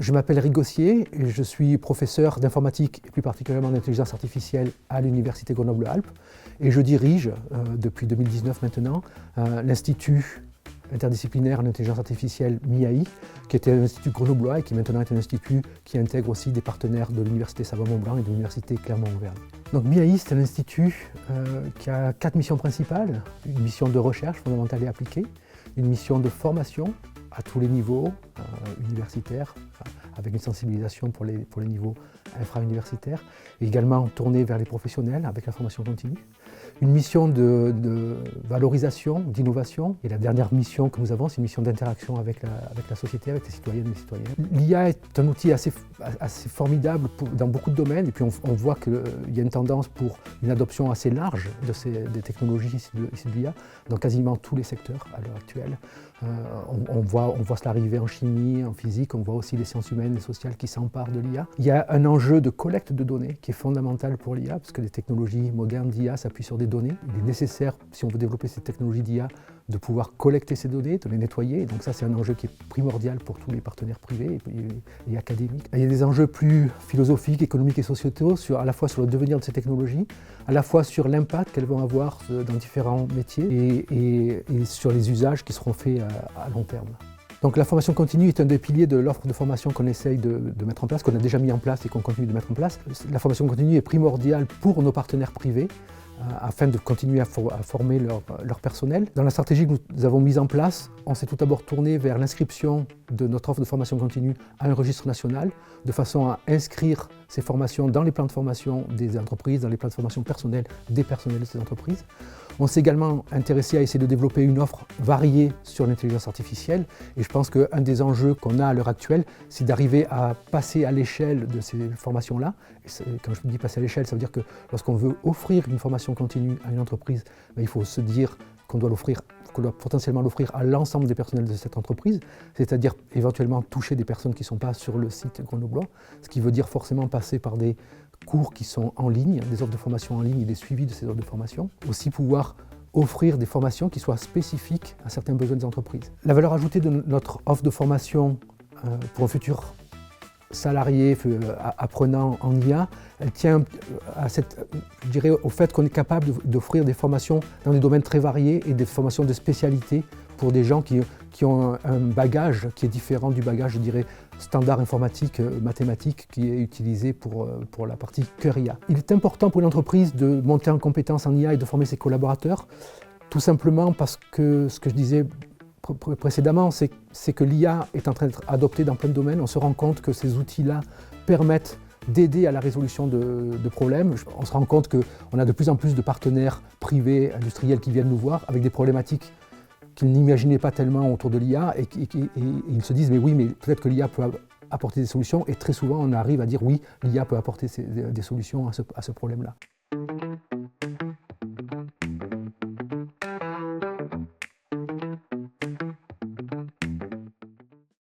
Je m'appelle Eric Gossier et je suis professeur d'informatique et plus particulièrement d'intelligence artificielle à l'Université Grenoble-Alpes et je dirige depuis 2019 maintenant l'Institut interdisciplinaire en intelligence artificielle MIAI, qui était un institut grenoblois et qui maintenant est un institut qui intègre aussi des partenaires de l'Université Savoie-Mont-Blanc et de l'Université Clermont-Auvergne. Donc MIAI, c'est un institut qui a 4 missions principales: une mission de recherche fondamentale et appliquée, une mission de formation à tous les niveaux universitaires, avec une sensibilisation pour les niveaux infra-universitaires, et également tournée vers les professionnels avec la formation continue. Une mission de valorisation, d'innovation, et la dernière mission que nous avons, c'est une mission d'interaction avec la société, avec les citoyennes et les citoyens. L'IA est un outil assez formidable dans beaucoup de domaines, et puis on voit qu'il y a une tendance pour une adoption assez large des technologies issues de l'IA dans quasiment tous les secteurs à l'heure actuelle. On voit cela arriver en chimie, en physique, on voit aussi les sciences humaines et sociales qui s'emparent de l'IA. Il y a un enjeu de collecte de données qui est fondamental pour l'IA, parce que les technologies modernes d'IA s'appuient sur des données. Il est nécessaire, si on veut développer ces technologies d'IA, de pouvoir collecter ces données, de les nettoyer. Et donc ça, c'est un enjeu qui est primordial pour tous les partenaires privés et académiques. Il y a des enjeux plus philosophiques, économiques et sociétaux, à la fois sur le devenir de ces technologies, à la fois sur l'impact qu'elles vont avoir dans différents métiers et sur les usages qui seront faits à long terme. Donc la formation continue est un des piliers de l'offre de formation qu'on essaye de mettre en place, qu'on a déjà mis en place et qu'on continue de mettre en place. La formation continue est primordiale pour nos partenaires privés, afin de continuer à former leur personnel. Dans la stratégie que nous avons mise en place, on s'est tout d'abord tourné vers l'inscription de notre offre de formation continue à un registre national, de façon à inscrire ces formations dans les plans de formation des entreprises, dans les plans de formation personnels des personnels de ces entreprises. On s'est également intéressé à essayer de développer une offre variée sur l'intelligence artificielle, et je pense qu'un des enjeux qu'on a à l'heure actuelle, c'est d'arriver à passer à l'échelle de ces formations-là. Quand je dis passer à l'échelle, ça veut dire que lorsqu'on veut offrir une formation continue à une entreprise, il faut se dire qu'on doit potentiellement l'offrir à l'ensemble des personnels de cette entreprise, c'est-à-dire éventuellement toucher des personnes qui ne sont pas sur le site grenoblois, ce qui veut dire forcément passer par des cours qui sont en ligne, des offres de formation en ligne et des suivis de ces offres de formation. Aussi pouvoir offrir des formations qui soient spécifiques à certains besoins des entreprises. La valeur ajoutée de notre offre de formation pour un futur salarié apprenant en IA, elle tient au fait qu'on est capable d'offrir des formations dans des domaines très variés et des formations de spécialité pour des gens qui ont un bagage qui est différent du bagage, je dirais, standard informatique, mathématique, qui est utilisé pour la partie cœur IA. Il est important pour une entreprise de monter en compétences en IA et de former ses collaborateurs, tout simplement parce que ce que je disais précédemment, c'est que l'IA est en train d'être adoptée dans plein de domaines. On se rend compte que ces outils-là permettent d'aider à la résolution de problèmes. On se rend compte qu'on a de plus en plus de partenaires privés, industriels qui viennent nous voir avec des problématiques qu'ils n'imaginaient pas tellement autour de l'IA et ils se disent mais oui, mais peut-être que l'IA peut apporter des solutions, et très souvent on arrive à dire oui, l'IA peut apporter des solutions à ce problème-là.